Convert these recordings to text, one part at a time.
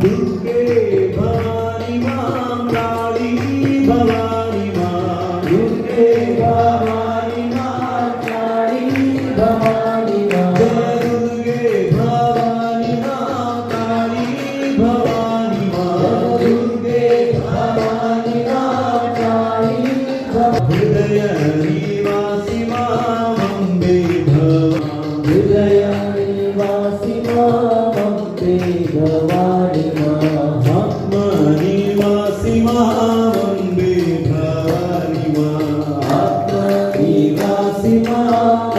दुर्गे भवानी मां काली भवानी मां दुर्गे भवानी मां काली भवानी मां जय दुर्गे भवानी मां काली भवानी मां दुर्गे भवानी मां काली भवानी हृदय निवासी मां अम्बे भवानी हृदय निवासी मां अम्बे भवानी मां आत्मा निवासी मां अम्बे भवानी मां आत्मनिवासी मां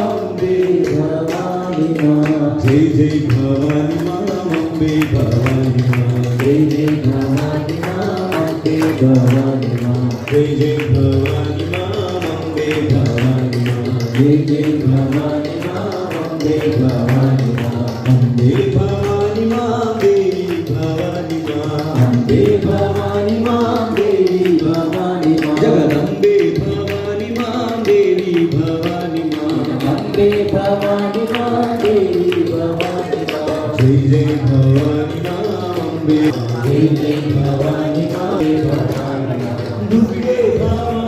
अम्बे भवानी मां जय जय भवानी मां अम्बे भवानी मां जय जय भवानी मां अम्बे भवानी मां जय जय भवानी मां अम्बे भवानी मां जय जय भवानी मां अम्बे भवानी मां अम्बे भवानी मां देवी भवानी मां अम्बे भवानी मां देवी भवानी मां जगदम्बे भवानी मां देवी भवानी मां अम्बे भवानी मां देवी भवानी मां जय जय भवानी मां अम्बे जय जय भवानी मां भवानी मां दुर्गे भवानी